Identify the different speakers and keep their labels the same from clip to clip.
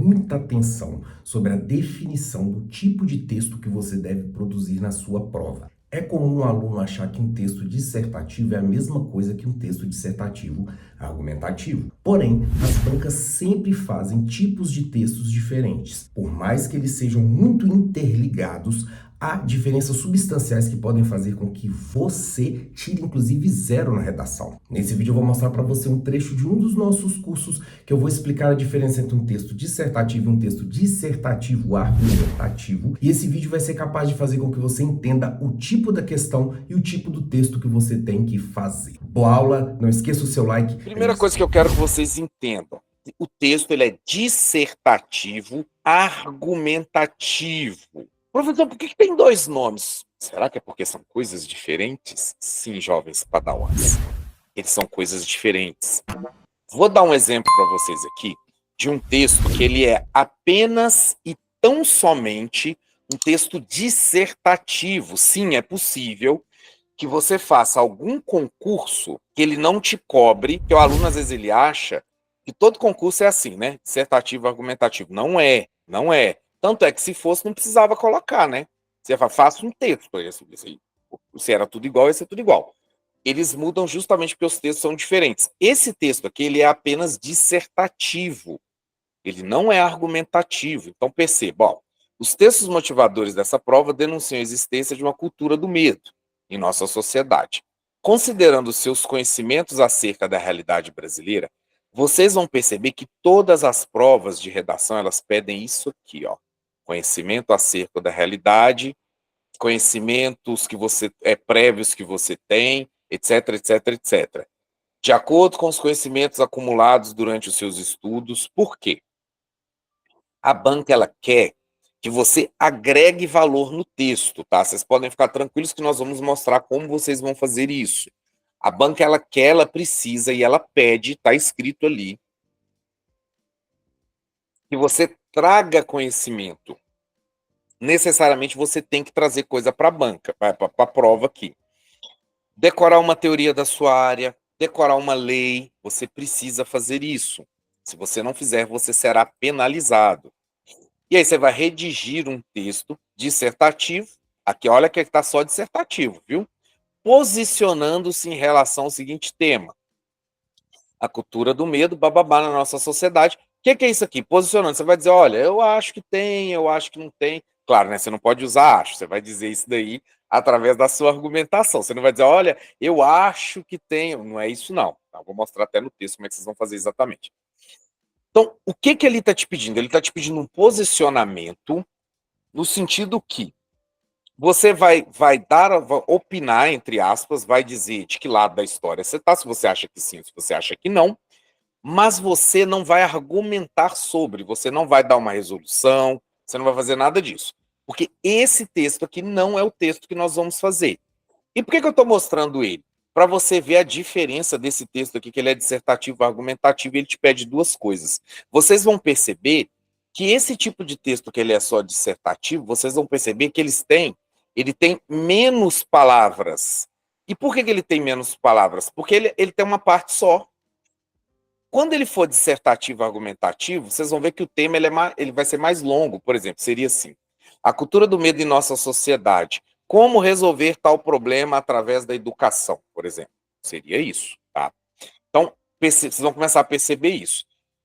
Speaker 1: muita atenção sobre a definição do tipo de texto que você deve produzir na sua prova. É comum um aluno achar que um texto dissertativo é a mesma coisa que um texto dissertativo argumentativo. Porém, as bancas sempre fazem tipos de textos diferentes. Por mais que eles sejam muito interligados, há diferenças substanciais que podem fazer com que você tire inclusive zero na redação. Nesse vídeo eu vou mostrar para você um trecho de um dos nossos cursos que eu vou explicar a diferença entre um texto dissertativo e um texto dissertativo argumentativo. E esse vídeo vai ser capaz de fazer com que você entenda o tipo da questão e o tipo do texto que você tem que fazer. Boa aula, não esqueça o seu like.
Speaker 2: Primeira coisa que eu quero que vocês entendam, o texto ele é dissertativo argumentativo. Professor, por que tem dois nomes? Será que é porque são coisas diferentes? Sim, jovens padawans. Eles são coisas diferentes. Vou dar um exemplo para vocês aqui de um texto que ele é apenas e tão somente um texto dissertativo. Sim, é possível que você faça algum concurso que ele não te cobre, que o aluno às vezes ele acha que todo concurso é assim, né? Dissertativo, argumentativo. Não é, não é. Tanto é que se fosse, não precisava colocar, né? Você fala, faça um texto para isso aí. Se era tudo igual, ia ser tudo igual. Eles mudam justamente porque os textos são diferentes. Esse texto aqui, ele é apenas dissertativo. Ele não é argumentativo. Então, perceba, ó, os textos motivadores dessa prova denunciam a existência de uma cultura do medo em nossa sociedade. Considerando seus conhecimentos acerca da realidade brasileira, vocês vão perceber que todas as provas de redação, elas pedem isso aqui, ó. Conhecimento acerca da realidade, conhecimentos que você prévios que você tem, etc, etc, etc. De acordo com os conhecimentos acumulados durante os seus estudos. Por quê? A banca ela quer que você agregue valor no texto, tá? Vocês podem ficar tranquilos que nós vamos mostrar como vocês vão fazer isso. A banca ela quer, ela precisa e ela pede, está escrito ali, que você traga conhecimento. Necessariamente você tem que trazer coisa para a banca, para a prova aqui. Decorar uma teoria da sua área, decorar uma lei, você precisa fazer isso. Se você não fizer, você será penalizado. E aí você vai redigir um texto dissertativo, aqui olha que está só dissertativo, viu? Posicionando-se em relação ao seguinte tema: a cultura do medo, bababá, na nossa sociedade. O que é isso aqui? Posicionando. Você vai dizer, olha, eu acho que tem, eu acho que não tem. Claro, né? Você não pode usar acho, você vai dizer isso daí através da sua argumentação. Você não vai dizer, olha, eu acho que tem. Não é isso, não. Tá? Vou mostrar até no texto como é que vocês vão fazer exatamente. Então, o que ele está te pedindo? Ele está te pedindo um posicionamento no sentido que você vai opinar, entre aspas, vai dizer de que lado da história você está, se você acha que sim, se você acha que não, mas você não vai argumentar sobre, você não vai dar uma resolução, você não vai fazer nada disso. Porque esse texto aqui não é o texto que nós vamos fazer. E por que eu estou mostrando ele? Para você ver a diferença desse texto aqui, que ele é dissertativo, argumentativo, e ele te pede duas coisas. Vocês vão perceber que esse tipo de texto que ele é só dissertativo, vocês vão perceber que ele tem menos palavras. E por que ele tem menos palavras? Porque ele tem uma parte só. Quando ele for dissertativo argumentativo, vocês vão ver que o tema ele vai ser mais longo. Por exemplo, seria assim: a cultura do medo em nossa sociedade. Como resolver tal problema através da educação, por exemplo. Seria isso, tá? Então, vocês vão começar a perceber isso.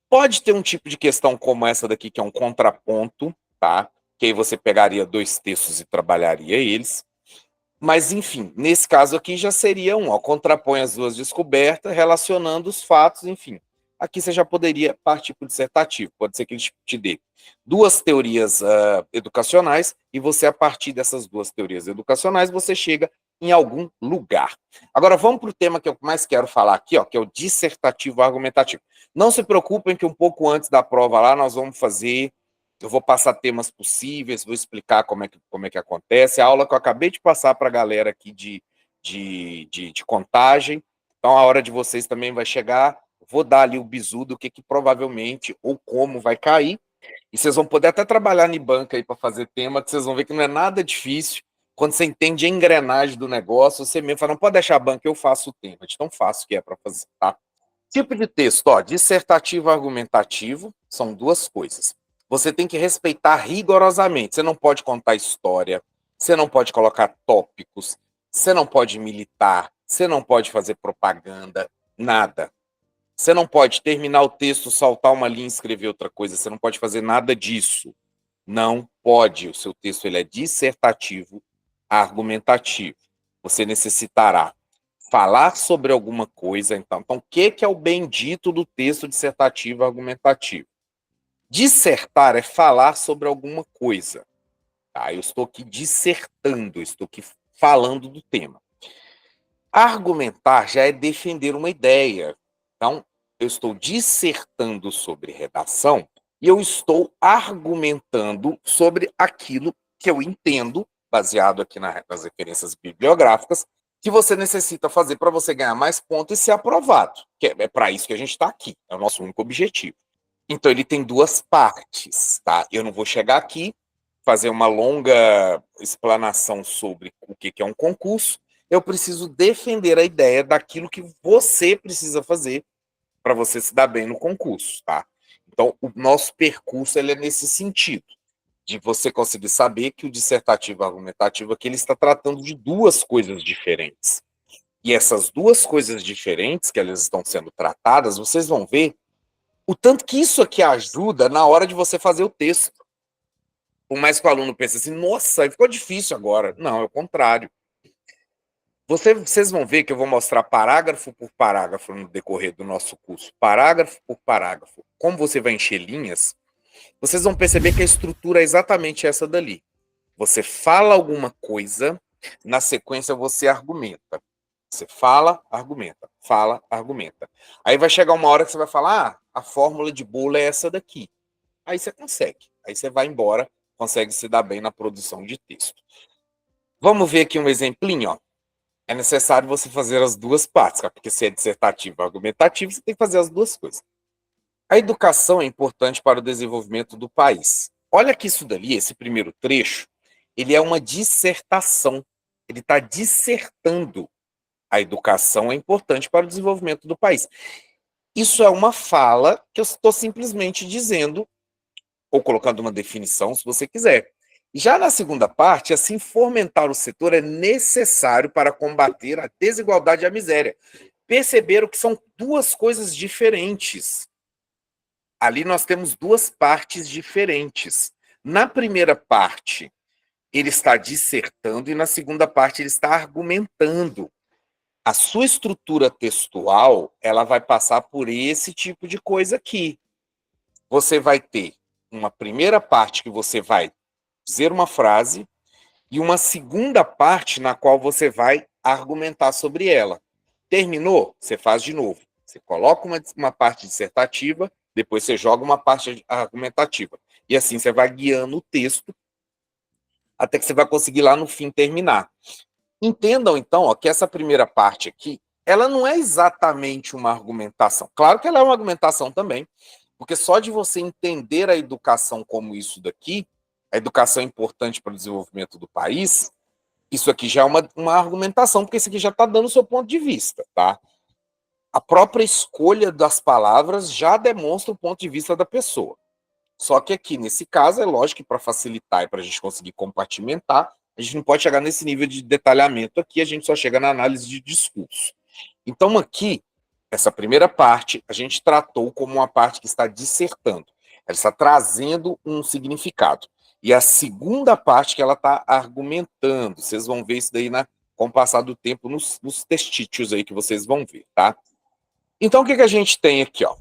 Speaker 2: Pode ter um tipo de questão como essa daqui, que é um contraponto, tá? Que aí você pegaria dois textos e trabalharia eles. Mas, enfim, nesse caso aqui já seria ó, contrapõe as duas descobertas, relacionando os fatos, enfim. Aqui você já poderia partir para o dissertativo. Pode ser que ele te dê duas teorias educacionais e você, a partir dessas duas teorias educacionais, você chega em algum lugar. Agora, vamos para o tema que eu mais quero falar aqui, ó, que é o dissertativo argumentativo. Não se preocupem que um pouco antes da prova lá, nós vamos fazer... Eu vou passar temas possíveis, vou explicar como é que acontece. A aula que eu acabei de passar para a galera aqui de contagem. Então, a hora de vocês também vai chegar. Vou dar ali o bizu do que provavelmente ou como vai cair. E vocês vão poder até trabalhar em banca aí para fazer tema, que vocês vão ver que não é nada difícil. Quando você entende a engrenagem do negócio, você mesmo fala, não pode deixar a banca, eu faço o tema. De tão fácil que é para fazer, tá? Tipo de texto, ó, dissertativo argumentativo, são duas coisas. Você tem que respeitar rigorosamente. Você não pode contar história, você não pode colocar tópicos, você não pode militar, você não pode fazer propaganda, nada. Você não pode terminar o texto, saltar uma linha e escrever outra coisa. Você não pode fazer nada disso. Não pode. O seu texto ele é dissertativo, argumentativo. Você necessitará falar sobre alguma coisa. Então, o que é o bendito do texto dissertativo argumentativo? Dissertar é falar sobre alguma coisa. Tá? Eu estou aqui dissertando, estou aqui falando do tema. Argumentar já é defender uma ideia. Então, eu estou dissertando sobre redação e eu estou argumentando sobre aquilo que eu entendo, baseado aqui nas referências bibliográficas, que você necessita fazer para você ganhar mais pontos e ser aprovado. Que é para isso que a gente está aqui, é o nosso único objetivo. Então, ele tem duas partes, tá? Eu não vou chegar aqui, fazer uma longa explanação sobre o que é um concurso. Eu preciso defender a ideia daquilo que você precisa fazer para você se dar bem no concurso, tá? Então, o nosso percurso ele é nesse sentido, de você conseguir saber que o dissertativo argumentativo aqui ele está tratando de duas coisas diferentes. E essas duas coisas diferentes que elas estão sendo tratadas, vocês vão ver o tanto que isso aqui ajuda na hora de você fazer o texto. Por mais que o aluno pense assim, nossa, ficou difícil agora. Não, é o contrário. Vocês vão ver que eu vou mostrar parágrafo por parágrafo no decorrer do nosso curso, parágrafo por parágrafo. Como você vai encher linhas, vocês vão perceber que a estrutura é exatamente essa dali. Você fala alguma coisa, na sequência você argumenta. Você fala, argumenta, fala, argumenta. Aí vai chegar uma hora que você vai falar, a fórmula de bolo é essa daqui. Aí você consegue. Aí você vai embora, consegue se dar bem na produção de texto. Vamos ver aqui um exemplinho, ó. É necessário você fazer as duas partes, porque se é dissertativo e argumentativo, você tem que fazer as duas coisas. A educação é importante para o desenvolvimento do país. Olha que isso dali, esse primeiro trecho, ele é uma dissertação. Ele está dissertando. A educação é importante para o desenvolvimento do país. Isso é uma fala que eu estou simplesmente dizendo, ou colocando uma definição, se você quiser. Já na segunda parte, assim, fomentar o setor é necessário para combater a desigualdade e a miséria. Perceberam que são duas coisas diferentes. Ali nós temos duas partes diferentes. Na primeira parte, ele está dissertando e na segunda parte ele está argumentando. A sua estrutura textual, ela vai passar por esse tipo de coisa aqui. Você vai ter uma primeira parte que você vai dizer uma frase e uma segunda parte na qual você vai argumentar sobre ela. Terminou? Você faz de novo. Você coloca uma parte dissertativa, depois você joga uma parte argumentativa. E assim você vai guiando o texto até que você vai conseguir lá no fim terminar. Entendam, então, ó, que essa primeira parte aqui, ela não é exatamente uma argumentação. Claro que ela é uma argumentação também, porque só de você entender a educação como isso daqui, a educação é importante para o desenvolvimento do país, isso aqui já é uma argumentação, porque isso aqui já está dando o seu ponto de vista, tá? A própria escolha das palavras já demonstra o ponto de vista da pessoa. Só que aqui, nesse caso, é lógico que para facilitar e para a gente conseguir compartimentar, a gente não pode chegar nesse nível de detalhamento aqui, a gente só chega na análise de discurso. Então, aqui, essa primeira parte, a gente tratou como uma parte que está dissertando. Ela está trazendo um significado. E a segunda parte que ela está argumentando. Vocês vão ver isso daí com o passar do tempo nos testítios aí que vocês vão ver, tá? Então, o que a gente tem aqui, ó?